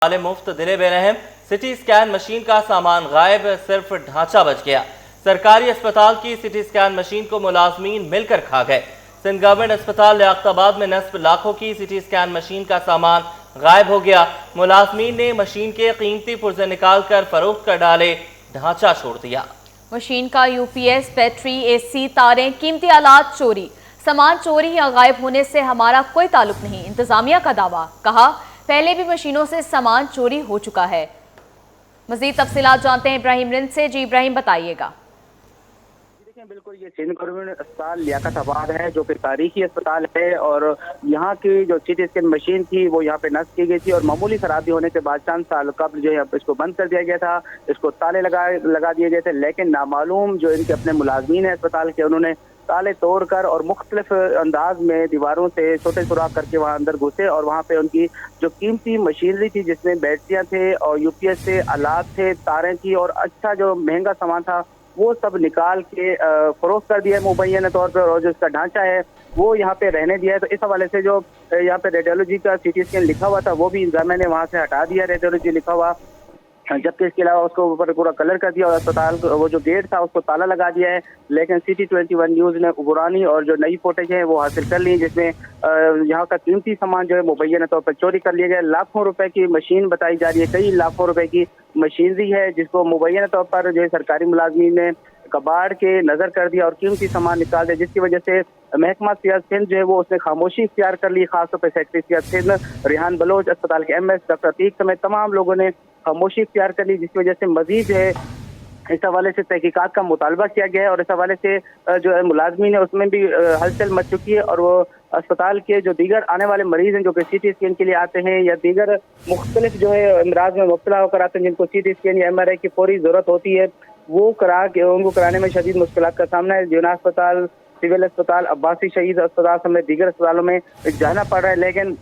वाले मुफ्त दिले बेरहम। सिटी स्कैन मशीन का सामान गायब, सिर्फ ढांचा बच गया। सरकारी अस्पताल की सिटी स्कैन मशीन को मुलाजमीन मिलकर खा गए। सिंध गवर्नमेंट अस्पताल लियाकताबाद में नस्ब लाखों की सिटी स्कैन मशीन का सामान गायब हो गया। मुलाजमीन ने मशीन के कीमती पुर्जे निकाल कर फरोख्त कर डाले, ढांचा छोड़ दिया। मशीन का यूपीएस, बैटरी, एसी, तारें, कीमती आलात चोरी। सामान चोरी या गायब होने से हमारा कोई ताल्लुक नहीं, इंतजामिया का दावा। कहा पहले भी मशीनों से सामान चोरी हो चुका है। मजीद तफसीलात जानते हैं इब्राहिम रिंद से। जी इब्राहिम, बताइएगा। बिल्कुल, ये सिंध गवर्नमेंट अस्पताल लियाकताबाद है, जो कि तारीखी अस्पताल है, और यहाँ की जो सिटी स्कैन मशीन थी वो यहाँ पे नस्ब की गई थी और मामूली खराबी होने के बाद चंद साल कबल जो है इसको बंद कर दिया गया था। इसको ताले लगा दिए गए थे, लेकिन नामालूम जो इनके अपने मुलाजमीन है अस्पताल के, उन्होंने ताले तोड़कर और मुख्तलिफ अंदाज में दीवारों से छोटे सुराख करके वहाँ अंदर घुसे और वहाँ पे उनकी जो कीमती मशीनरी थी, जिसमें बैटरियाँ थे और यूपीएस थे, आलात थे, तारें थी और अच्छा जो महंगा सामान था, वो सब निकाल के फरोख्त कर दिया है मुबैना तौर पर, और जो इसका ढांचा है वो यहाँ पे रहने दिया है। तो इस हवाले से जो यहाँ पे रेडियोलॉजी का सिटी स्कैन लिखा हुआ था वो भी इंतजामिया ने वहाँ से हटा दिया, रेडियोलॉजी लिखा हुआ, जबकि इसके अलावा उसको ऊपर पूरा कलर कर दिया और अस्पताल वो जो गेट था उसको ताला लगा दिया है। लेकिन सिटी 21 न्यूज़ ने पुरानी और जो नई फुटेज है वो हासिल कर ली, जिसमें यहाँ का कीमती सामान जो है मुबैना तौर पर चोरी कर लिया गया। लाखों रुपए की मशीन बताई जा रही है, कई लाखों रुपए की मशीनरी है, जिसको मुबैना तौर पर जो है सरकारी मुलाजमीन ने कबाड़ के नजर कर दिया और कीमती सामान निकाल दिया, जिसकी वजह से महकमा सियासत सिंध जो है वो उसने खामोशी इख्तियार कर ली। खासतौर पर सेक्रेटरी सियासत सिंध रेहान बलोच, अस्पताल के एमएस डॉक्टर अतीक समेत तमाम लोगों ने खामोशी इख्तियार कर ली, जिसकी वजह से मजीद जो है इस हवाले से तहकीकात का मुतालबा किया गया है और इस हवाले से जो है मुलाजमीन है उसमें भी हलचल मच चुकी है। और वो अस्पताल के जो दीगर आने वाले मरीज हैं जो कि सीटी स्कैन के लिए आते हैं या दीगर मुख्तलिफ जो है अमराज में मुब्तला होकर आते हैं, जिनको सीटी स्कैन या एमआरआई की फौरी जरूरत होती है, वो उनको कराने में शदीद मुश्किलात का सामना है। जिना अस्पताल, सिविल अस्पताल, अब्बासी शहीद अस्पताल समेत दीगर अस्पतालों में जाना पड़ रहा है। लेकिन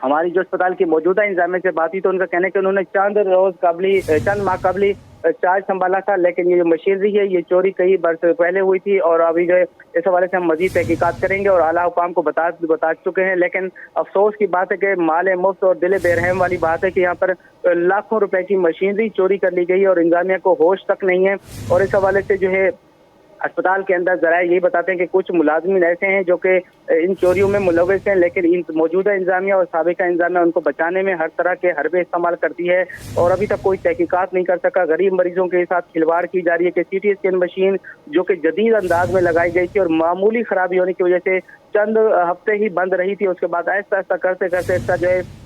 हमारी जो अस्पताल की मौजूदा इंतजामिया से बात हुई तो उनका कहना है कि उन्होंने चंद माह कबली चार्ज संभाला था, लेकिन ये जो मशीनरी है ये चोरी कई बरस पहले हुई थी और अभी जो है इस हवाले से हम मजीद तहकीकात करेंगे और आला हुकाम को बता चुके हैं। लेकिन अफसोस की बात है कि माल मुफ्त और दिल बेरहम वाली बात है कि यहाँ पर लाखों रुपए की मशीनरी चोरी कर ली गई और इंतजामिया को होश तक नहीं है। और इस हवाले से जो है अस्पताल के अंदर जरा यही बताते हैं कि कुछ मुलाजमीन ऐसे हैं जो कि इन चोरियों में मुलविस हैं, लेकिन इन मौजूदा इंतजामिया और साबिका इंतजामिया उनको बचाने में हर तरह के हरबे इस्तेमाल करती है और अभी तक कोई तहकीकात नहीं कर सका। गरीब मरीजों के साथ खिलवाड़ की जा रही है कि सीटी स्कैन मशीन जो कि जदीद अंदाज में लगाई गई थी और मामूली खराबी होने की वजह से चंद हफ्ते ही बंद रही थी, उसके बाद आहिस्ता आहिस्ता करते करते इसका जो है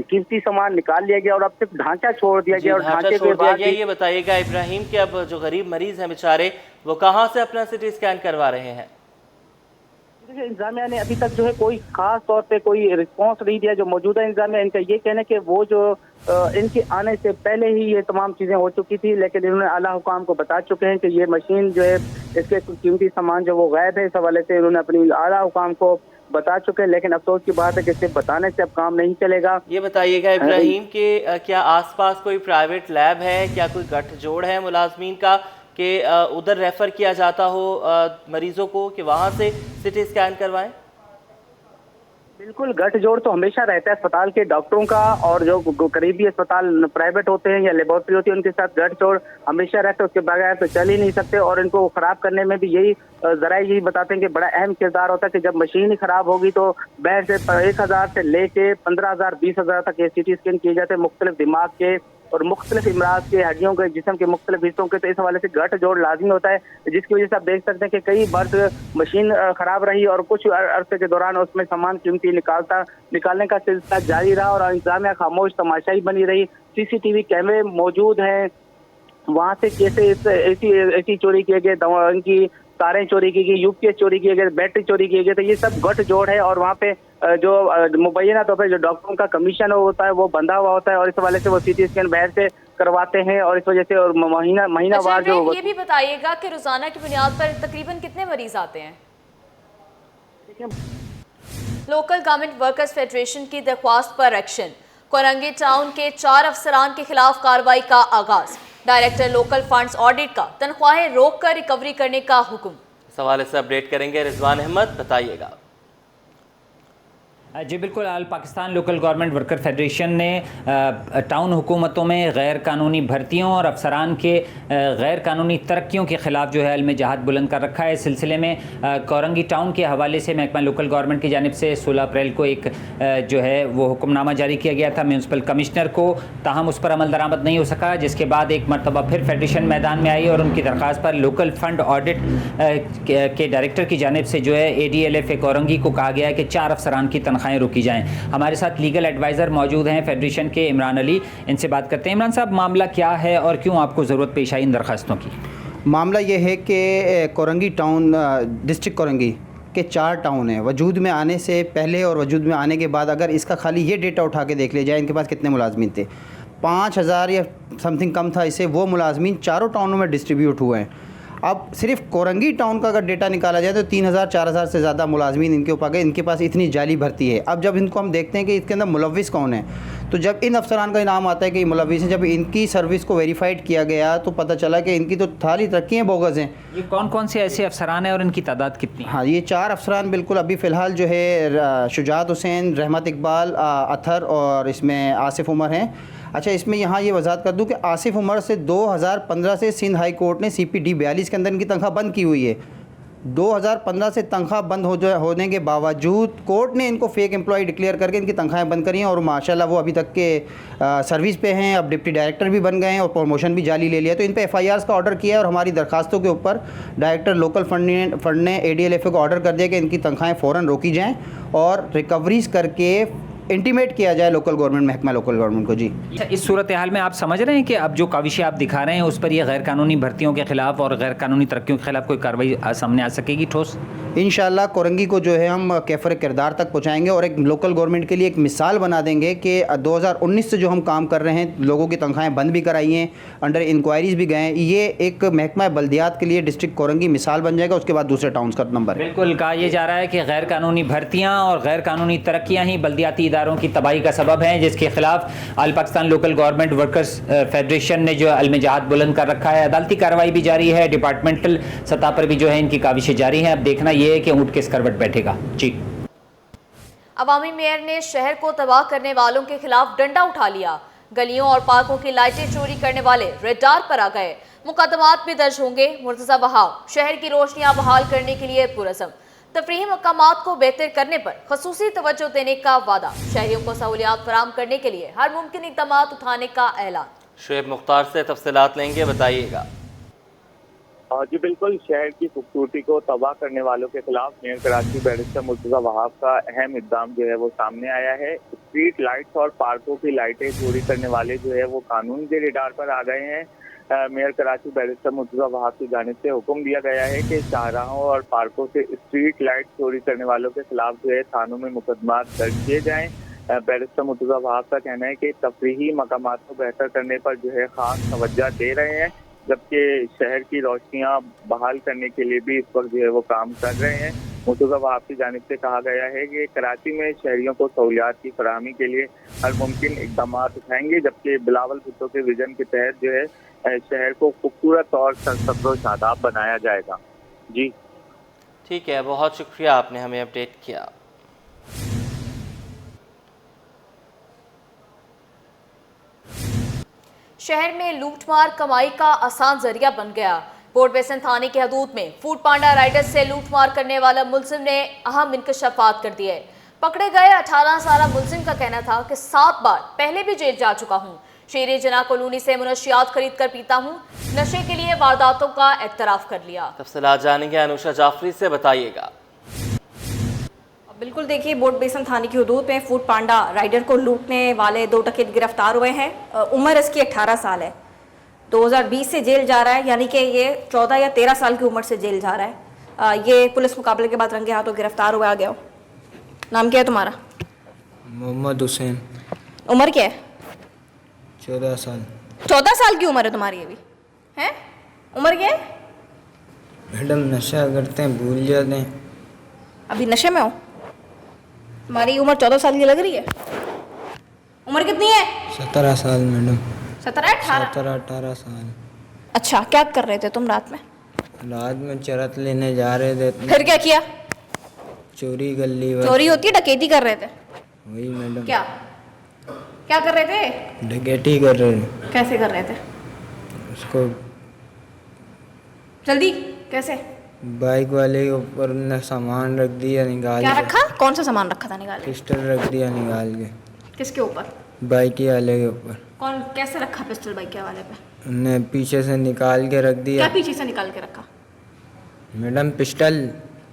कीमती सामान निकाल लिया गया और अब सिर्फ ढांचा छोड़ दिया गया। और ढांचे के बाद ये बताइएगा इब्राहिम कि अब जो गरीब मरीज हैं बेचारे, वो कहाँ से अपना सिटी स्कैन करवा रहे हैं? इंतजामिया ने अभी तक जो है कोई खास तौर पे कोई रिस्पांस नहीं दिया। जो मौजूदा इंतजामिया, इनका ये कहना है कि वो जो इनके आने से पहले ही ये तमाम चीजें हो चुकी थी, लेकिन इन्होंने आला हुकाम को बता चुके हैं कि ये मशीन जो है इसके कीमती सामान जो वो गायब है। इस हवाले से इन्होंने अपनी आला हुकाम को बता चुके हैं, लेकिन अफसोस की बात है कि सिर्फ बताने से अब काम नहीं चलेगा। ये बताइएगा इब्राहिम कि क्या आसपास कोई प्राइवेट लैब है, क्या कोई गठजोड़ है मुलाजमीन का कि उधर रेफर किया जाता हो मरीजों को कि वहां से सिटी स्कैन करवाएं? बिल्कुल, गठजोड़ तो हमेशा रहता है अस्पताल के डॉक्टरों का, और जो करीबी अस्पताल प्राइवेट होते हैं या लेबोरेटरी होती है उनके साथ गठजोड़ हमेशा रहता है, उसके बगैर तो चल ही नहीं सकते। और इनको खराब करने में भी यही बताते हैं कि बड़ा अहम किरदार होता है कि जब मशीन ही खराब होगी तो बाहर से 1000 से लेके 15,000 20,000 तक ये सीटी स्कैन किए जाते हैं मुख्तलिफ दिमाग के और मुख्तलिफ इमराज के, हड्डियों के, जिस्म के मुख्तलिफ हिस्सों के। तो इस हवाले से गठजोड़ लाजमी होता है, जिसकी वजह से आप देख सकते हैं कि कई बार मशीन खराब रही और कुछ अरसे के दौरान उसमें सामान कीमती निकालने का सिलसिला जारी रहा और इंतजामिया खामोश तमाशाई बनी रही। सीसीटीवी कैमरे मौजूद हैं, वहां से कैसे ऐसी चोरी किए गए, इनकी तारें चोरी की गई, यूपीएस चोरी किए गए, बैटरी चोरी किए गए। तो ये सब गठजोड़ है और वहाँ पे जो मुबैना तौर पर जो डॉक्टरों का कमीशन होता है वो बंधा हुआ होता है और इस हवाले से वो सीटी स्कैन बाहर से करवाते हैं और इस वजह से और महीनावार जो ये भी बताइएगा कि रोजाना की बुनियाद पर तकरीबन कितने मरीज आते हैं? लोकल गवर्नमेंट वर्कर्स फेडरेशन की दरख्वास्त पर एक्शन। कोरंगी टाउन के 4 अफसरान के खिलाफ कार्रवाई का आगाज। डायरेक्टर लोकल फंड्स ऑडिट का तनख्वाहें रोककर रिकवरी करने का हुक्म। इस हवाले से अपडेट करेंगे रिजवान अहमद, बताइएगा। जी बिल्कुल, all Pakistan local government worker federation ने टाउन हुकूमतों में गैर कानूनी भर्तियों और अफसरान के गैर कानूनी तरक्कियों के ख़िलाफ़ जो है अलम जहाद बुलंद कर रखा है। इस सिलसिले में कोरंगी टाउन के हवाले से महकमा लोकल गवर्नमेंट की जानिब से 16 अप्रैल को एक जो है वो हुक्मनामा जारी किया गया था म्यूनसिपल कमिश्नर को, ताहम उस पर अमल दरामद नहीं हो सका, जिसके बाद एक मरतबा फिर फेडरेशन मैदान में आई और उनकी दरख्वास्त पर लोकल फ़ंड ऑडिट के डायरेक्टर की जानिब से जो है ADLF कोरंगी को कहा गया है कि 4 अफसरान की तनख्वाहें रोकी जाएं। हमारे साथ लीगल एडवाइज़र मौजूद हैं फेडरेशन के, इमरान अली, इनसे बात करते हैं। इमरान साहब, मामला क्या है और क्यों आपको ज़रूरत पेश आई इन दरख्वास्तों की? मामला ये है कि कोरंगी टाउन, डिस्ट्रिक्ट कोरंगी के 4 टाउन हैं। वजूद में आने से पहले और वजूद में आने के बाद अगर इसका खाली ये डेटा उठा के देख लिया जाए इनके पास कितने मुलाजमीन थे, 5000 या समथिंग कम था। इससे वो मुलाजमीन 4 टाउनों में डिस्ट्रीब्यूट हुए हैं। अब सिर्फ कोरंगी टाउन का अगर डेटा निकाला जाए तो 3000-4000 से ज़्यादा मुलाजमीन इनके ऊपर गए, इनके पास इतनी जाली भर्ती है। अब जब इनको हम देखते हैं कि इसके अंदर मुलविस कौन है, तो जब इन अफसरान का नाम आता है कि मुलविस हैं, जब इनकी सर्विस को वेरीफाइड किया गया तो पता चला कि इनकी तो थाली तरक्की बोगस हैं। ये कौन कौन से ऐसे अफसरान हैं और इनकी तादाद कितनी? हाँ, ये 4 अफसरान बिल्कुल अभी फ़िलहाल जो है शुजात हुसैन, रहमत इकबाल, अथर और इसमें आसिफ उमर हैं। अच्छा, इसमें यहाँ ये वजाहत कर दूँ कि आसिफ उमर से 2015 से सिंध हाई कोर्ट ने CPD 42 के अंदर इनकी तनख्वाह बंद की हुई है। 2015 से तनख्वाह बंद होने के बावजूद कोर्ट ने इनको फेक एम्प्लॉय डिक्लेयर करके इनकी तनख्वाहें बंद करी हैं और माशाल्लाह वो अभी तक के सर्विस पे हैं। अब डिप्टी डायरेक्टर भी बन गए हैं और प्रमोशन भी जाली ले लिया। तो इन पे FIRs का ऑर्डर किया है और हमारी दरखास्तों के ऊपर डायरेक्टर लोकल फंड ने ADLF को ऑर्डर कर दिया कि इनकी तनख्वाहें फ़ौरन रोकी जाएँ और रिकवरीज़ करके इंटीमेट किया जाए लोकल गवर्नमेंट, महकमा लोकल गवर्नमेंट को। जी, इस सूरत हाल में आप समझ रहे हैं कि अब जो काविशें आप दिखा रहे हैं उस पर ये गैर कानूनी भर्तियों के ख़िलाफ़ और गैर कानूनी तरक्कियों के ख़िलाफ़ कोई कार्रवाई सामने आ सकेगी ठोस? इंशाल्लाह कोरंगी को जो है हम कैफर किरदार तक पहुँचाएँगे और एक लोकल गवर्नमेंट के लिए एक मिसाल बना देंगे कि 2019 से जो हम काम कर रहे हैं, लोगों की तनख्वाहें बंद भी कराई हैं, अंडर इंक्वायरीज़ भी गए हैं। ये एक महकमा बल्दियात के लिए डिस्ट्रिक्ट कोरंगी मिसाल बन जाएगा। उसके बाद दूसरे टाउन्स का नंबर। बिल्कुल, कहा यह जा रहा है कि गैर कानूनी भर्तियाँ और गैर कानूनी तरक्कियाँ ही बल्दियाती इदारों की तबाही का सबब हैं, जिसके खिलाफ all Pakistan local government workers federation ने जो अलम जहाद बुलंद कर रखा है। अदालती कार्रवाई भी जारी है, डिपार्टमेंटल सतह पर भी जो है इनकी काविशें जारी हैं। अब देखना यह है कि ऊँट किस करवट बैठेगा। जी, अवामी मेयर ने शहर को तबाह करने वालों के खिलाफ डंडा उठा लिया। गलियों और पार्कों की लाइटें चोरी करने वाले रेडार पर आ गए। मुकदमात भी दर्ज होंगे। मुर्तज़ा बहाव शहर की रोशनियां बहाल करने के लिए पुरज़म। तफरीही मकामात को बेहतर करने पर खसूसी तवज्जो देने का वादा। शहरियों को सहूलियात फराहम करने के लिए हर मुमकिन इक़दाम उठाने का ऐलान। शुएब मुख्तार से तफसीलात लेंगे, बताइएगा। जी बिल्कुल, शहर की खूबसूरती को तबाह करने वालों के खिलाफ मेयर कराची बैरिस्टर मुर्तज़ा वहाब का अहम इक़दाम जो है वो सामने आया है। स्ट्रीट लाइट्स और पार्कों की लाइटें चोरी करने वाले जो है वो कानून के रेडार पर आ गए हैं। मेयर कराची बैरिस्टर मुर्तज़ा वहाब की जानिब से हुक्म दिया गया है कि शाहराहों और पार्कों से स्ट्रीट लाइट चोरी करने वालों के खिलाफ जो है थानों में मुकदमा दर्ज किए जाएँ। बैरिस्टर मुर्तज़ा वहाब का कहना है कि तफरीही मकामात को बेहतर करने पर जो है खास तवज्जो दे रहे हैं, जबकि शहर की रोशनियां बहाल करने के लिए भी इस वक्त जो है वो काम कर रहे हैं। मुर्तज़ा वहाब की जानिब से कहा गया है कि कराची में शहरियों को सहूलियात की फराहमी के लिए हर मुमकिन इक़दाम उठाएंगे, जबकि बिलावल भुट्टो के विजन के तहत जो है शहर को खूबसूरत और सरसब्ज़ और शादाब बनाया जाएगा। जी ठीक है, बहुत शुक्रिया, आपने हमें अपडेट किया। शहर में लूटमार कमाई का आसान जरिया बन गया। पोर्ट बेसन थाने की हदूद में फूड पांडा राइडर्स से लूटमार करने वाला मुलजिम ने अहम इंकशाफात कर दिए। पकड़े गए 18 साला मुलजिम का कहना था कि 7 बार पहले भी जेल जा चुका हूँ। शेरी जना कॉलोनी से मुनशियात खरीद कर पीता हूँ। नशे के लिए वारदातों का एतराफ़ कर लिया। तफसीलात जानेंगे अनुषा जाफरी से, बताइएगा। बिल्कुल, देखिए, बोर्ड बेसन थाने की हदूद में फूड पांडा राइडर को लूटने वाले 2 डकैत गिरफ्तार हुए हैं। उम्र इसकी 18 साल है। 2020 से जेल जा रहा है, यानी कि ये 14 या 13 साल की उम्र से जेल जा रहा है। ये पुलिस मुकाबले के बाद रंगे हाथों गिरफ्तार हुआ आ गया। नाम क्या है तुम्हारा? मोहम्मद हुसैन। उम्र क्या है? 14 साल। 14 साल की उम्र है तुम्हारी अभी? हैं? उम्र क्या है? मैडम नशा करते हैं, भूल जाते हैं। अभी नशे में हो? तुम्हारी उम्र 14 साल की लग रही है। उम्र कितनी है? 17 साल मैडम। 17-18 साल। अच्छा, क्या कर रहे थे तुम रात में? रात में चरत लेने जा रहे थे। फिर क्या किया? चोरी कर ली। चोरी होती है, डकैती कर रहे थे? वही मैडम क्या क्या कर रहे थे? डकैती कर रहे थे कैसे कर रहे थे? उसको जल्दी कैसे? बाइक वाले के ऊपर ने सामान रख दिया निकाल क्या के, रखा? कौन सा सामान रखा था निकाल के? पिस्टल रख दिया निकाल के किसके ऊपर? बाइक वाले के ऊपर। कौन कैसे रखा पिस्टल बाइक के वाले पे? उन्हें पीछे से निकाल के रख क्या दिया पीछे से निकाल के रखा? मैडम पिस्टल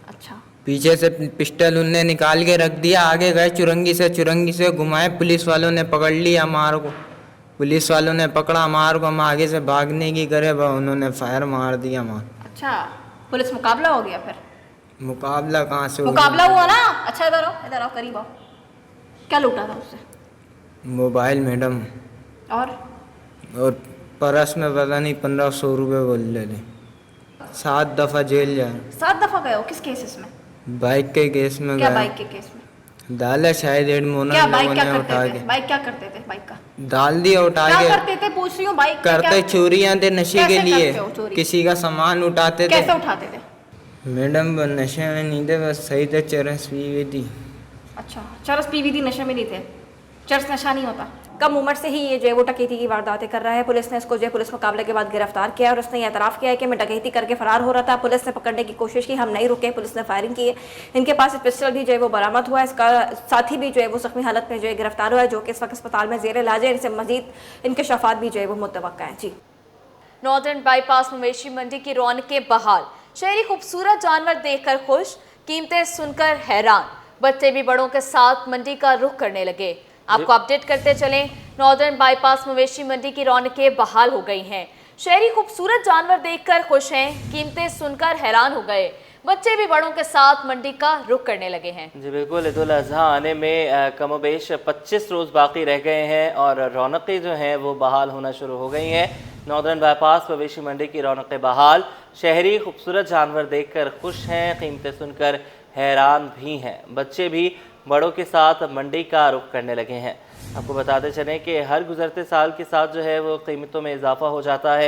अच्छा पीछे से पिस्टल उनने निकाल के रख दिया, आगे गए चुरंगी से घुमाए, पुलिस वालों ने पकड़ लिया हमारे को, पुलिस वालों ने पकड़ा हमारे को, हम आगे से भागने की करे उन्होंने फायर मार दिया हमारा। अच्छा पुलिस मुकाबला हो गया फिर? मुकाबला कहाँ से हो मुकाबला हुआ ना? अच्छा इधर आओ करीब आओ। क्या लूटा था उससे? मोबाइल मैडम और परस में पता नहीं 1500 रुपये बोल रहे थे। 7 दफ़ा जेल जाए। 7 दफा गए हो? किस केसेस में? बाइक के केस में क्या गया। बाइक के केस में? डाला शायद एडमोना क्या बाइक लोगों क्या ने करते उठा थे? के बाइक क्या करते थे? बाइक का डाल दिया उठा क्या के। करते थे पूछ रही हूँ। बाइक का करते क्या? चोरियां थे नशे के कैसे लिए, करते हो चोरी? किसी का सामान उठाते थे। कैसे उठाते थे? मैडम वो नशे में नहीं थे, बस सही थे, चरस पी हुई थी। अच्छा चरस पी हुई थी, नशे में नहीं थे। चरस नशा नहीं होता। कम उम्र से ही ये जो है वो डकैती की वारदातें कर रहा है। पुलिस ने इसको जो है पुलिस मुकाबले के बाद गिरफ्तार किया और उसने ये एतराफ़ किया है कि मैं डकैती करके फ़रार हो रहा था। पुलिस ने पकड़ने की कोशिश की, हम नहीं रुके, पुलिस ने फायरिंग की है। इनके पास पिस्टल भी जो है वो बरामद हुआ है। इसका साथी भी जो है वो ज़ख्मी हालत में जो है गिरफ्तार हुआ है, जो कि इस वक्त अस्पताल में ज़ेर इलाज है। इनसे मज़ीद इनकशाफात भी जो है वो मुतवक्का है। जी नॉर्दर्न बाईपास मवेशी मंडी की रौनकें बहाल, शहरी खूबसूरत जानवर देखकर खुश, कीमतें सुनकर हैरान, बच्चे भी बड़ों के साथ मंडी का रुख करने लगे। आपको अपडेट करते चलें, नॉर्दर्न बाईपास मवेशी मंडी की रौनकें बहाल हो गई हैं। शहरी खूबसूरत जानवर देखकर खुश हैं, कीमतें सुनकर हैरान हो गए, बच्चे भी बड़ों के साथ मंडी का रुख करने लगे हैं। जी बिल्कुल, ईद उल अज़हा आने में कमोबेश 25 रोज़ बाकी रह गए हैं और रौनकें जो हैं वो बहाल होना शुरू हो गई हैं। नॉर्दर्न बाईपास मवेशी मंडी की रौनकें बहाल, शहरी खूबसूरत जानवर देखकर खुश हैं, कीमतें सुनकर हैरान भी हैं, बच्चे भी बड़ों के साथ मंडी का रुख करने लगे हैं। आपको बताते चलें कि हर गुज़रते साल के साथ जो है वो कीमतों में इजाफा हो जाता है,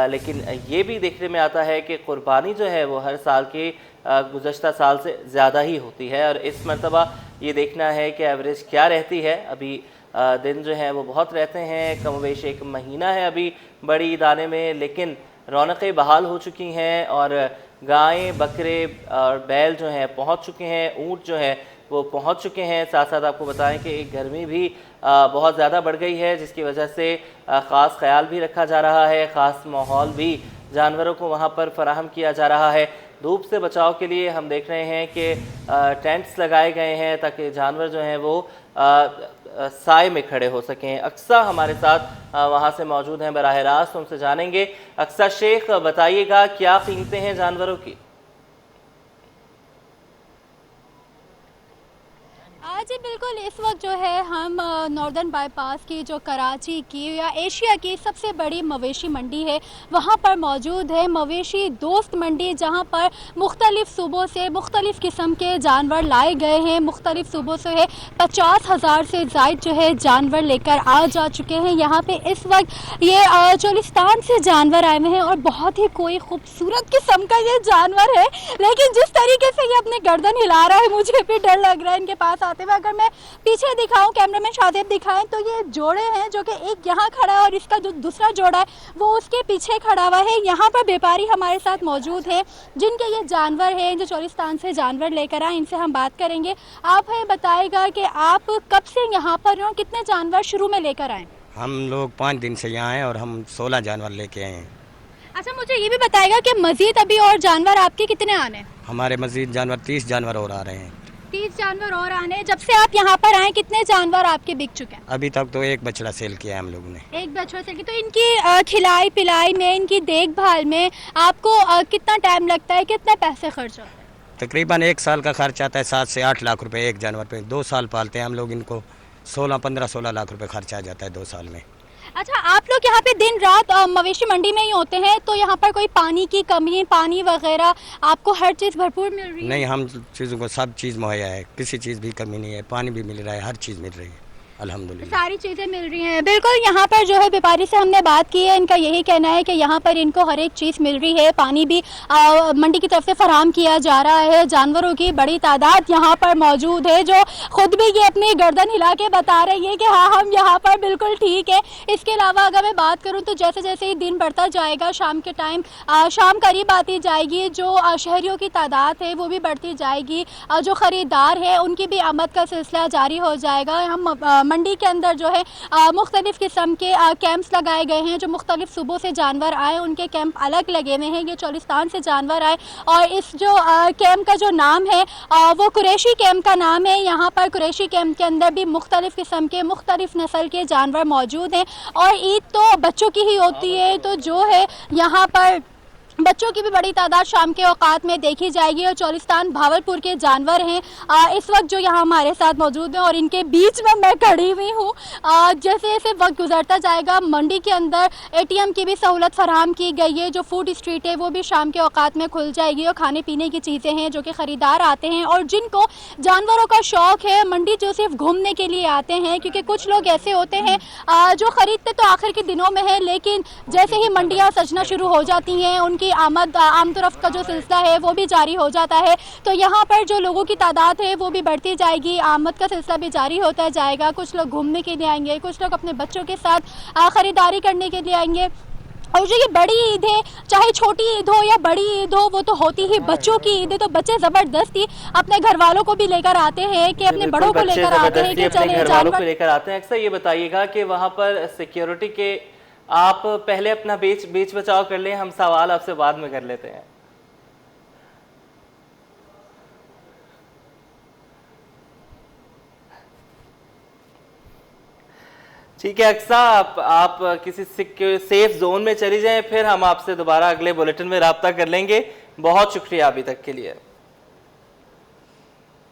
लेकिन ये भी देखने में आता है कि कुर्बानी जो है वो हर साल के गुज़श्ता साल से ज़्यादा ही होती है और इस मरतबा ये देखना है कि एवरेज क्या रहती है। अभी दिन जो हैं वो बहुत रहते हैं, कमोवेश 1 महीना है अभी बड़ी ईद आने में, लेकिन रौनकें बहाल हो चुकी हैं और गायें, बकरे और बैल जो हैं पहुँच चुके हैं, ऊँट जो है वो पहुंच चुके हैं। साथ साथ आपको बताएं कि गर्मी भी बहुत ज़्यादा बढ़ गई है, जिसकी वजह से ख़ास ख्याल भी रखा जा रहा है, ख़ास माहौल भी जानवरों को वहां पर फराहम किया जा रहा है। धूप से बचाव के लिए हम देख रहे हैं कि टेंट्स लगाए गए हैं ताकि जानवर जो हैं वो साए में खड़े हो सकें। अक्सा हमारे साथ वहां से मौजूद हैं बराह रास्त, उनसे जानेंगे। अक्सा शेख, बताइएगा क्या कीमतें हैं जानवरों की? जी बिल्कुल, इस वक्त जो है हम नॉर्दर्न बाईपास की जो कराची की या एशिया की सबसे बड़ी मवेशी मंडी है वहाँ पर मौजूद है। मवेशी दोस्त मंडी, जहाँ पर मुख्तलिफ़ सूबों से मुख्तलिफ़ किस्म के जानवर लाए गए हैं। मुख्तलिफ़ सूबों से है 50,000 से ज़ायद जो है जानवर लेकर आ जा चुके हैं। यहाँ पे इस वक्त ये चोलिस्तान से जानवर आए हुए हैं और बहुत ही कोई खूबसूरत किस्म का ये जानवर है, लेकिन जिस तरीके से ये अपने गर्दन हिला रहा है मुझे भी डर लग रहा है इनके पास आते हुए। अगर मैं पीछे दिखाऊं, कैमरामैन शादेब दिखाएं, तो ये जोड़े हैं जो कि एक यहाँ खड़ा है और इसका जो दूसरा जोड़ा है वो उसके पीछे खड़ा हुआ है। यहाँ पर व्यापारी हमारे साथ मौजूद हैं जिनके ये जानवर हैं, जो चोलिस्तान से जानवर लेकर आए, इनसे हम बात करेंगे। आप हमें बताएगा कि आप कब से यहाँ पर हैं और कितने जानवर शुरू में लेकर आए? हम लोग 5 दिन से यहाँ हैं और हम 16 जानवर लेके आए हैं। अच्छा, मुझे ये भी बताएगा कि मजीद अभी और जानवर आपके कितने आने हैं? हमारे मजीद जानवर 30 जानवर और आ रहे हैं। 30 जानवर और आने हैं। जब से आप यहाँ पर आए कितने जानवर आपके बिक चुके हैं? अभी तक तो एक बछड़ा सेल किया है हम लोगों ने। एक बछड़ा सेल किया। तो इनकी खिलाई पिलाई में, इनकी देखभाल में आपको कितना टाइम लगता है, कितने पैसे खर्च होते हैं? तकरीबन 1 साल का खर्च आता है 7 से 8 लाख रुपए एक जानवर पे। 2 साल पालते हैं हम लोग इनको, 15-16 लाख रुपए खर्च आ जाता है 2 साल में। अच्छा, आप लोग यहाँ पे दिन रात मवेशी मंडी में ही होते हैं, तो यहाँ पर कोई पानी की कमी, पानी वगैरह आपको हर चीज़ भरपूर मिल रही है? नहीं, हम चीज़ों को सब चीज़ मुहैया है, किसी चीज़ भी कमी नहीं है, पानी भी मिल रहा है, हर चीज़ मिल रही है। अल्हम्दुलिल्लाह। सारी चीज़ें मिल रही हैं। बिल्कुल, यहाँ पर जो है व्यापारी से हमने बात की है, इनका यही कहना है कि यहाँ पर इनको हर एक चीज़ मिल रही है। पानी भी मंडी की तरफ से फराहम किया जा रहा है। जानवरों की बड़ी तादाद यहाँ पर मौजूद है, जो खुद भी ये अपनी गर्दन हिला के बता रही है कि हाँ, हम यहाँ पर बिल्कुल ठीक है। इसके अलावा अगर मैं बात करूँ तो जैसे जैसे ही दिन बढ़ता जाएगा, शाम के टाइम शाम करीब आती जाएगी, जो शहरियों की तादाद है वो भी बढ़ती जाएगी। जो ख़रीदार है उनकी भी आमद का सिलसिला जारी हो जाएगा। हम मंडी के अंदर जो है मुख्तलिफ़ किस्म के कैंप्स लगाए गए हैं। जो मुख्तलिफ़ सूबों से जानवर आए उनके कैंप अलग लगे हुए हैं। ये चोलिस्तान से जानवर आए और इस जो कैंप का जो नाम है वो कुरैशी कैंप का नाम है। यहाँ पर कुरैशी कैंप के अंदर भी मुख्तलिफ़ किस्म के मुख्तलिफ़ नस्ल के जानवर मौजूद हैं। और ईद तो बच्चों की ही होती है, तो जो है यहाँ पर बच्चों की भी बड़ी तादाद शाम के औकात में देखी जाएगी। और चोलिस्तान भावलपुर के जानवर हैं इस वक्त जो यहाँ हमारे साथ मौजूद हैं और इनके बीच में मैं खड़ी हुई हूँ। जैसे जैसे वक्त गुजरता जाएगा, मंडी के अंदर ATM की भी सहूलत फराहम की गई है। जो फूड स्ट्रीट है वो भी शाम के औकात में खुल जाएगी और खाने पीने की चीज़ें हैं जो कि ख़रीदार आते हैं और जिनको जानवरों का शौक़ है। मंडी जो सिर्फ घूमने के लिए आते हैं, क्योंकि कुछ लोग ऐसे होते हैं जो ख़रीदते तो आखिर के दिनों में है, लेकिन जैसे ही मंडियाँ सजना शुरू हो जाती हैं उनकी आमद आम तरफ का जो सिलसिला है वो भी जारी हो जाता है। तो यहाँ पर जो लोगों की तादाद है वो भी बढ़ती जाएगी, आमद का सिलसिला भी जारी होता जाएगा। कुछ लोग घूमने के लिए आएंगे, कुछ लोग अपने बच्चों के साथ ख़रीदारी करने के लिए आएंगे। और जो ये बड़ी ईद है, चाहे छोटी ईद हो या बड़ी ईद हो, वो तो होती ही बच्चों की ईद है। तो बच्चे ज़बरदस्ती अपने घर वालों को भी लेकर आते हैं कि अपने बड़ों को लेकर आते हैं कि चले घर वालों को लेकर आते हैं। अक्सर ये बताइएगा कि वहाँ पर सिक्योरिटी के, आप पहले अपना बेच बचाव कर लें, हम सवाल आपसे बाद में कर लेते हैं। ठीक है अक्सा, आप किसी सेफ जोन में चली जाएं, फिर हम आपसे दोबारा अगले बुलेटिन में राब्ता कर लेंगे। बहुत शुक्रिया अभी तक के लिए।